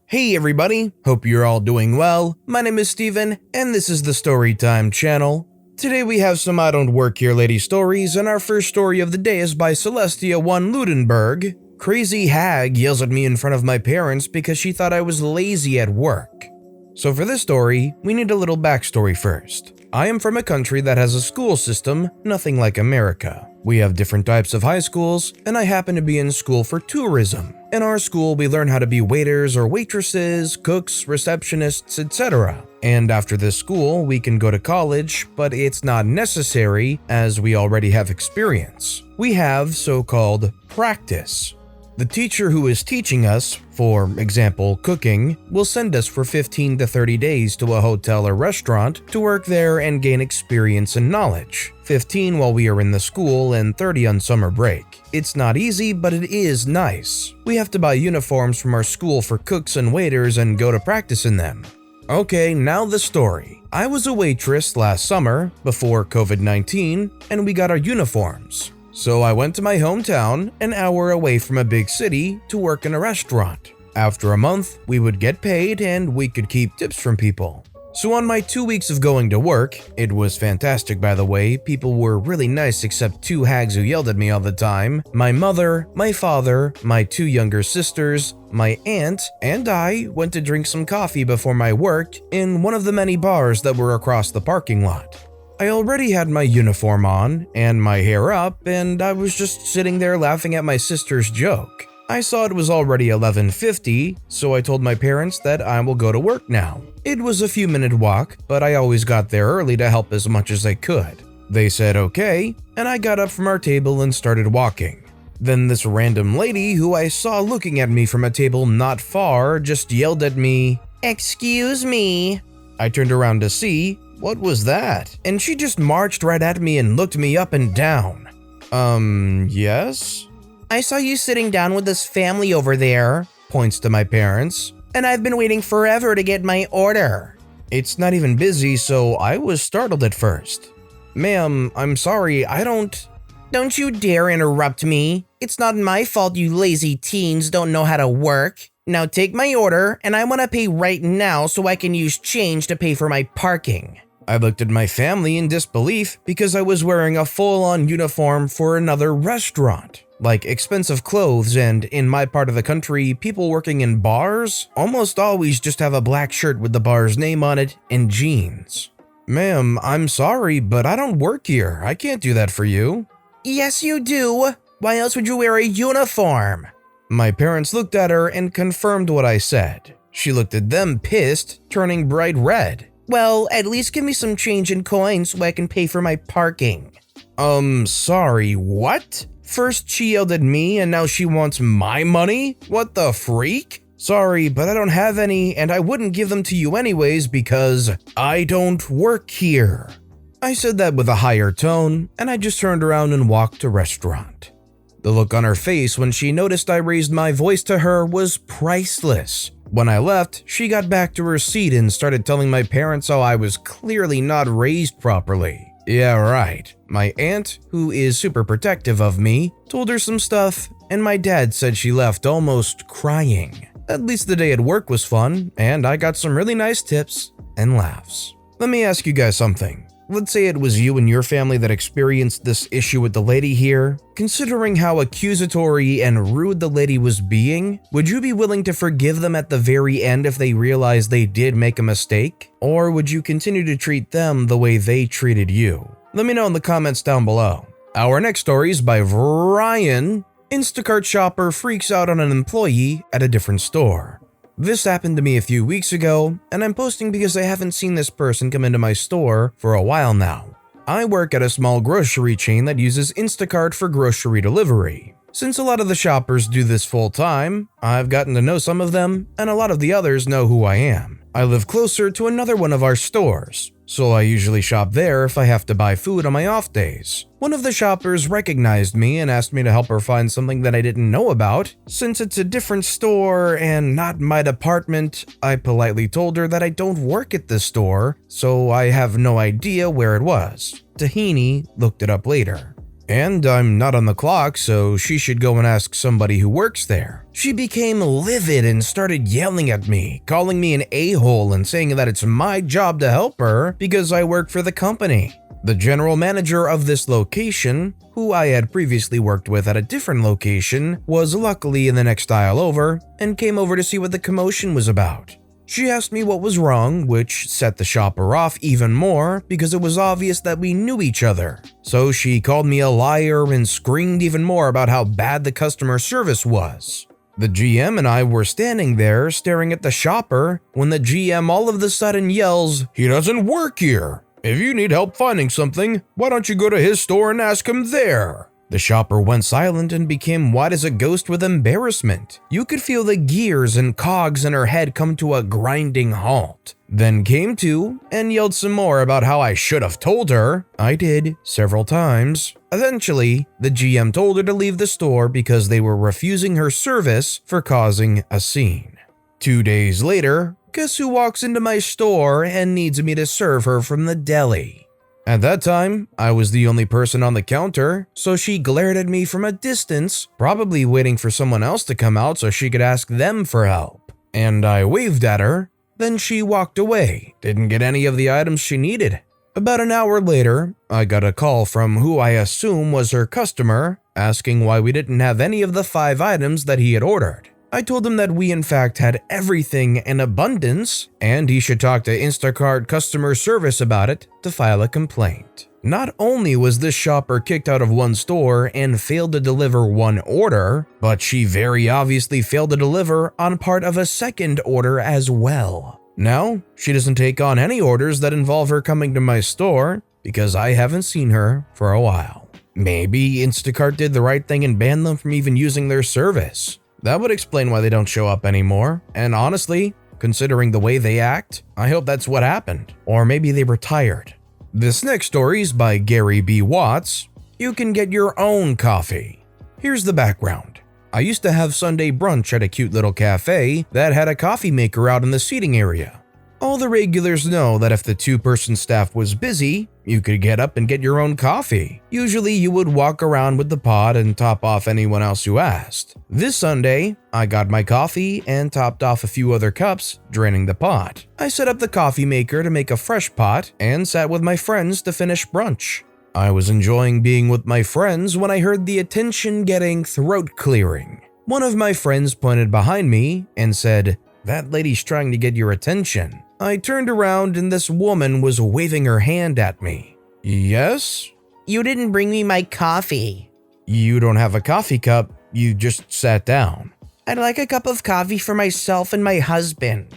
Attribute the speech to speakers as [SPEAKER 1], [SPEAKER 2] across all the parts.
[SPEAKER 1] Hey everybody, hope you're all doing well. My name is Steven, and this is the Storytime channel. Today we have some I Don't Work Here Lady stories, and our first story of the day is by Celestia 1 Ludenberg. Crazy Hag yells at me in front of my parents because she thought I was lazy at work. So for this story, we need a little backstory first. I am from a country that has a school system nothing like America. We have different types of high schools, and I happen to be in school for tourism. In our school, we learn how to be waiters or waitresses, cooks, receptionists, etc. And after this school, we can go to college, but it's not necessary as we already have experience. We have so-called practice. The teacher who is teaching us, for example cooking, will send us for 15 to 30 days to a hotel or restaurant to work there and gain experience and knowledge. 15 while we are in the school and 30 on summer break. It's not easy, but it is nice. We have to buy uniforms from our school for cooks and waiters and go to practice in them. Okay, now the story. I was a waitress last summer, before COVID-19, and we got our uniforms. So I went to my hometown, an hour away from a big city, to work in a restaurant. After a month, we would get paid and we could keep tips from people. So on my 2 weeks of going to work, it was fantastic by the way, people were really nice except two hags who yelled at me all the time, my mother, my father, my two younger sisters, my aunt, and I went to drink some coffee before my work in one of the many bars that were across the parking lot. I already had my uniform on and my hair up, and I was just sitting there laughing at my sister's joke. I saw it was already 11:50, so I told my parents that I will go to work now. It was a few-minute walk, but I always got there early to help as much as I could. They said okay, and I got up from our table and started walking. Then this random lady who I saw looking at me from a table not far just yelled at me, "Excuse me." I turned around to see, what was that? And she just marched right at me and looked me up and down. Yes? "I saw you sitting down with this family over there," points to my parents, "and I've been waiting forever to get my order." It's not even busy, so I was startled at first. "Ma'am, I'm sorry, Don't you dare interrupt me. It's not my fault you lazy teens don't know how to work. Now take my order, and I want to pay right now so I can use change to pay for my parking." I looked at my family in disbelief because I was wearing a full-on uniform for another restaurant, like expensive clothes, and in my part of the country, people working in bars almost always just have a black shirt with the bar's name on it and jeans. "Ma'am, I'm sorry, but I don't work here. I can't do that for you." "Yes, you do. Why else would you wear a uniform?" My parents looked at her and confirmed what I said. She looked at them pissed, turning bright red. "Well, at least give me some change in coins so I can pay for my parking." Sorry, what? First she yelled at me and now she wants my money? What the freak? "Sorry, but I don't have any and I wouldn't give them to you anyways because I don't work here." I said that with a higher tone and I just turned around and walked to restaurant. The look on her face when she noticed I raised my voice to her was priceless. When I left, she got back to her seat and started telling my parents how I was clearly not raised properly. Yeah, right. My aunt, who is super protective of me, told her some stuff, and my dad said she left almost crying. At least the day at work was fun, and I got some really nice tips and laughs. Let me ask you guys something. Let's say it was you and your family that experienced this issue with the lady here. Considering how accusatory and rude the lady was being, would you be willing to forgive them at the very end if they realized they did make a mistake? Or would you continue to treat them the way they treated you? Let me know in the comments down below. Our next story is by Ryan. Instacart shopper freaks out on an employee at a different store. This happened to me a few weeks ago, and I'm posting because I haven't seen this person come into my store for a while now. I work at a small grocery chain that uses Instacart for grocery delivery. Since a lot of the shoppers do this full time, I've gotten to know some of them, and a lot of the others know who I am. I live closer to another one of our stores, so I usually shop there if I have to buy food on my off days. One of the shoppers recognized me and asked me to help her find something that I didn't know about. Since it's a different store and not my department, I politely told her that I don't work at this store, so I have no idea where it was. Tahini looked it up later. And I'm not on the clock, so she should go and ask somebody who works there. She became livid and started yelling at me, calling me an a-hole and saying that it's my job to help her because I work for the company. The general manager of this location, who I had previously worked with at a different location, was luckily in the next aisle over and came over to see what the commotion was about. She asked me what was wrong, which set the shopper off even more because it was obvious that we knew each other. So she called me a liar and screamed even more about how bad the customer service was. The GM and I were standing there staring at the shopper when the GM all of a sudden yells, "He doesn't work here! If you need help finding something, why don't you go to his store and ask him there?" The shopper went silent and became white as a ghost with embarrassment. You could feel the gears and cogs in her head come to a grinding halt. Then came to and yelled some more about how I should have told her. I did, several times. Eventually, the GM told her to leave the store because they were refusing her service for causing a scene. 2 days later, guess who walks into my store and needs me to serve her from the deli? At that time, I was the only person on the counter, so she glared at me from a distance, probably waiting for someone else to come out so she could ask them for help. And I waved at her, then she walked away, didn't get any of the items she needed. About an hour later, I got a call from who I assume was her customer, asking why we didn't have any of the 5 items that he had ordered. I told him that we in fact had everything in abundance, and he should talk to Instacart customer service about it to file a complaint. Not only was this shopper kicked out of one store and failed to deliver one order, but she very obviously failed to deliver on part of a second order as well. Now, she doesn't take on any orders that involve her coming to my store because I haven't seen her for a while. Maybe Instacart did the right thing and banned them from even using their service. That would explain why they don't show up anymore, and honestly, considering the way they act, I hope that's what happened. Or maybe they retired. This next story is by Gary B. Watts. You can get your own coffee. Here's the background. I used to have Sunday brunch at a cute little cafe that had a coffee maker out in the seating area. All the regulars know that if the 2-person staff was busy, you could get up and get your own coffee. Usually you would walk around with the pot and top off anyone else who asked. This Sunday, I got my coffee and topped off a few other cups, draining the pot. I set up the coffee maker to make a fresh pot and sat with my friends to finish brunch. I was enjoying being with my friends when I heard the attention-getting throat clearing. One of my friends pointed behind me and said, "That lady's trying to get your attention." I turned around and this woman was waving her hand at me. "Yes?"
[SPEAKER 2] "You didn't bring me my coffee."
[SPEAKER 1] "You don't have a coffee cup, you just sat down."
[SPEAKER 2] "I'd like a cup of coffee for myself and my husband."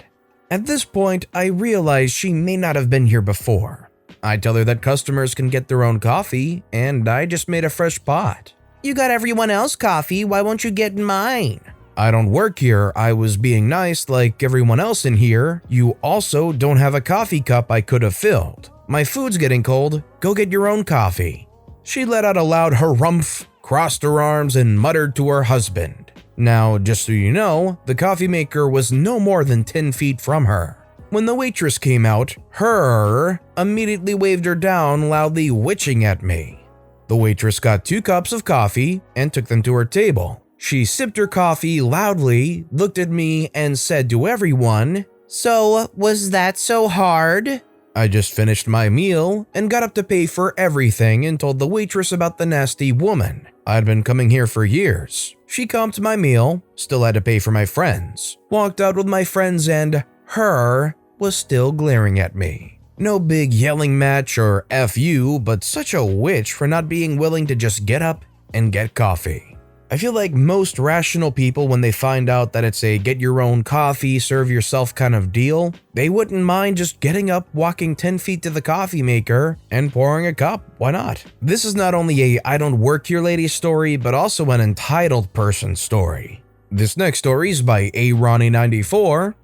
[SPEAKER 1] At this point, I realized she may not have been here before. I tell her that customers can get their own coffee, and I just made a fresh pot.
[SPEAKER 2] "You got everyone else coffee, why won't you get mine?"
[SPEAKER 1] "I don't work here, I was being nice like everyone else in here. You also don't have a coffee cup I could have filled. My food's getting cold, go get your own coffee." She let out a loud harumph, crossed her arms, and muttered to her husband. Now, just so you know, the coffee maker was no more than 10 feet from her. When the waitress came out, her immediately waved her down, loudly witching at me. The waitress got 2 cups of coffee and took them to her table. She sipped her coffee loudly, looked at me, and said to everyone,
[SPEAKER 2] "So, was that so hard?"
[SPEAKER 1] I just finished my meal and got up to pay for everything and told the waitress about the nasty woman. I'd been coming here for years. She comped my meal, still had to pay for my friends, walked out with my friends, and her was still glaring at me. No big yelling match or F you, but such a witch for not being willing to just get up and get coffee. I feel like most rational people, when they find out that it's a get your own coffee, serve yourself kind of deal, they wouldn't mind just getting up, walking 10 feet to the coffee maker, and pouring a cup. Why not? This is not only a I don't work here lady story, but also an entitled person story. This next story is by Ronnie94.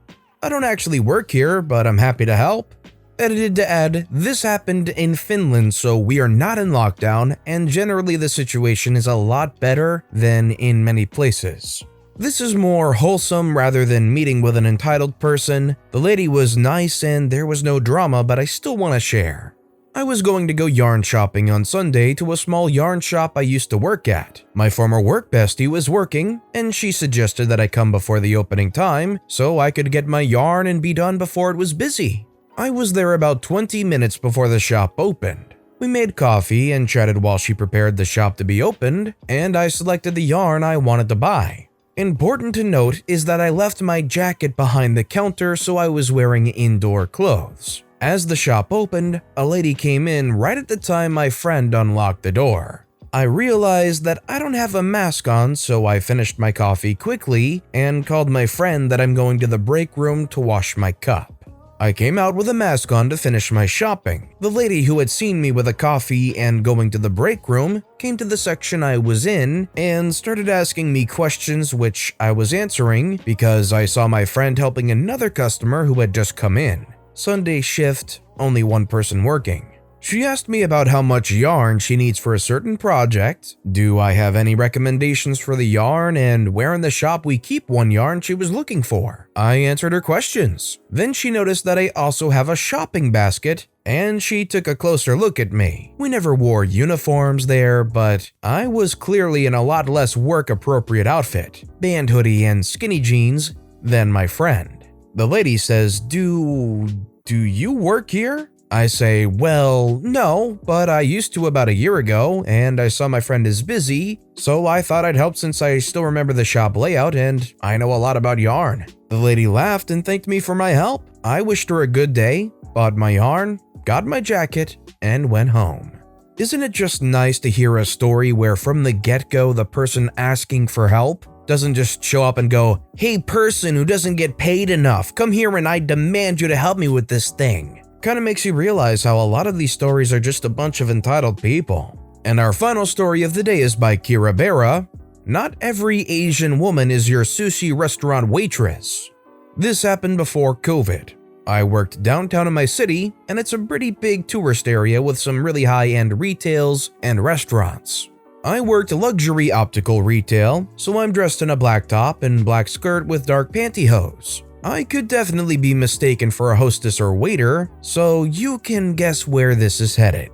[SPEAKER 1] I don't actually work here, but I'm happy to help. Edited to add, this happened in Finland, so we are not in lockdown, and generally the situation is a lot better than in many places. This is more wholesome rather than meeting with an entitled person. The lady was nice and there was no drama, but I still want to share. I was going to go yarn shopping on Sunday to a small yarn shop I used to work at. My former work bestie was working, and she suggested that I come before the opening time so I could get my yarn and be done before it was busy. I was there about 20 minutes before the shop opened. We made coffee and chatted while she prepared the shop to be opened, and I selected the yarn I wanted to buy. Important to note is that I left my jacket behind the counter, so I was wearing indoor clothes. As the shop opened, a lady came in right at the time my friend unlocked the door. I realized that I don't have a mask on, so I finished my coffee quickly and called my friend that I'm going to the break room to wash my cup. I came out with a mask on to finish my shopping. The lady who had seen me with a coffee and going to the break room came to the section I was in and started asking me questions, which I was answering because I saw my friend helping another customer who had just come in. Sunday shift, only one person working. She asked me about how much yarn she needs for a certain project, do I have any recommendations for the yarn, and where in the shop we keep one yarn she was looking for. I answered her questions. Then she noticed that I also have a shopping basket, and she took a closer look at me. We never wore uniforms there, but I was clearly in a lot less work-appropriate outfit, band hoodie and skinny jeans, than my friend. The lady says, Do you work here? I say, well, no, but I used to about a year ago, and I saw my friend is busy, so I thought I'd help since I still remember the shop layout and I know a lot about yarn. The lady laughed and thanked me for my help. I wished her a good day, bought my yarn, got my jacket, and went home. Isn't it just nice to hear a story where from the get-go the person asking for help doesn't just show up and go, hey person who doesn't get paid enough, come here and I demand you to help me with this thing. Kinda makes you realize how a lot of these stories are just a bunch of entitled people. And our final story of the day is by Kira Berra. Not every Asian woman is your sushi restaurant waitress. This happened before COVID. I worked downtown in my city, and it's a pretty big tourist area with some really high-end retails and restaurants. I worked luxury optical retail, so I'm dressed in a black top and black skirt with dark pantyhose. I could definitely be mistaken for a hostess or waiter, so you can guess where this is headed.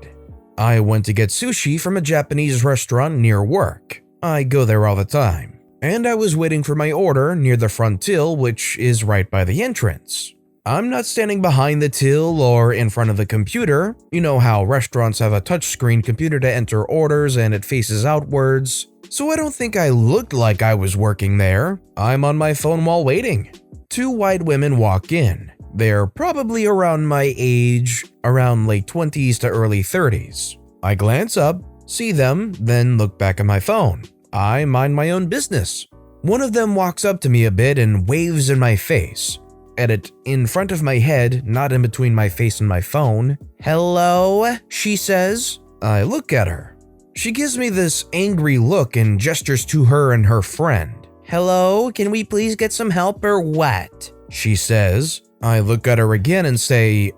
[SPEAKER 1] I went to get sushi from a Japanese restaurant near work. I go there all the time. And I was waiting for my order near the front till, which is right by the entrance. I'm not standing behind the till or in front of the computer. You know how restaurants have a touchscreen computer to enter orders and it faces outwards. So I don't think I looked like I was working there. I'm on my phone while waiting. Two white women walk in. They're probably around my age, around late 20s to early 30s. I glance up, see them, then look back at my phone. I mind my own business. One of them walks up to me a bit and waves in my face. Edit, in front of my head, not in between my face and my phone. Hello, she says. I look at her. She gives me this angry look and gestures to her and her friend. Hello, can we please get some help or what? She says. I look at her again and say,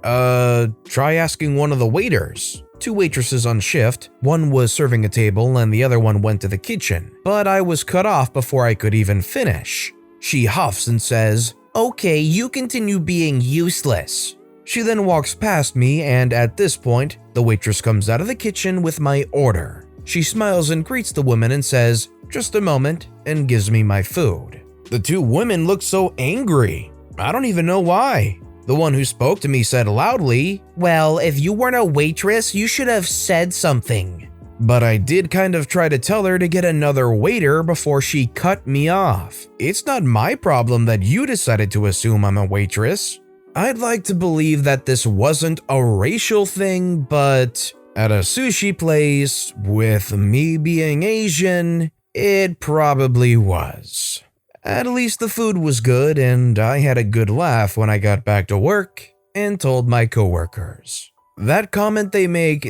[SPEAKER 1] try asking one of the waiters. Two waitresses on shift, one was serving a table and the other one went to the kitchen, but I was cut off before I could even finish. She huffs and says, okay, you continue being useless. She then walks past me, and at this point, the waitress comes out of the kitchen with my order. She smiles and greets the woman and says, just a moment, and gives me my food. The two women look so angry. I don't even know why. The one who spoke to me said loudly, well, if you weren't a waitress, you should have said something. But I did kind of try to tell her to get another waiter before she cut me off. It's not my problem that you decided to assume I'm a waitress. I'd like to believe that this wasn't a racial thing, but at a sushi place, with me being Asian, it probably was. At least the food was good and I had a good laugh when I got back to work and told my coworkers. That comment they make,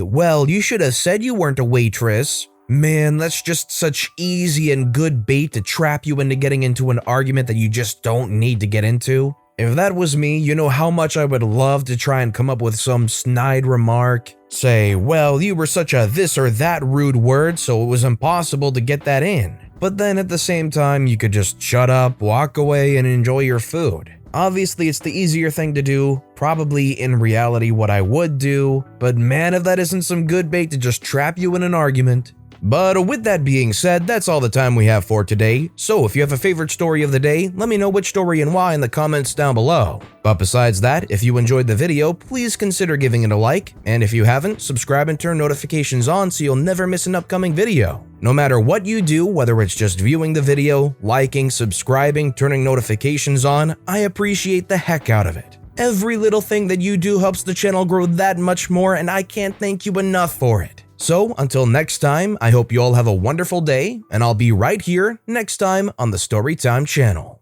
[SPEAKER 1] well, you should have said you weren't a waitress. Man, that's just such easy and good bait to trap you into getting into an argument that you just don't need to get into. If that was me, you know how much I would love to try and come up with some snide remark. Say, well, you were such a this or that rude word, so it was impossible to get that in. But then at the same time, you could just shut up, walk away, and enjoy your food. Obviously, it's the easier thing to do, probably in reality what I would do, but man, if that isn't some good bait to just trap you in an argument. But with that being said, that's all the time we have for today, so if you have a favorite story of the day, let me know which story and why in the comments down below. But besides that, if you enjoyed the video, please consider giving it a like, and if you haven't, subscribe and turn notifications on so you'll never miss an upcoming video. No matter what you do, whether it's just viewing the video, liking, subscribing, turning notifications on, I appreciate the heck out of it. Every little thing that you do helps the channel grow that much more, and I can't thank you enough for it. So, until next time, I hope you all have a wonderful day, and I'll be right here next time on the Storytime channel.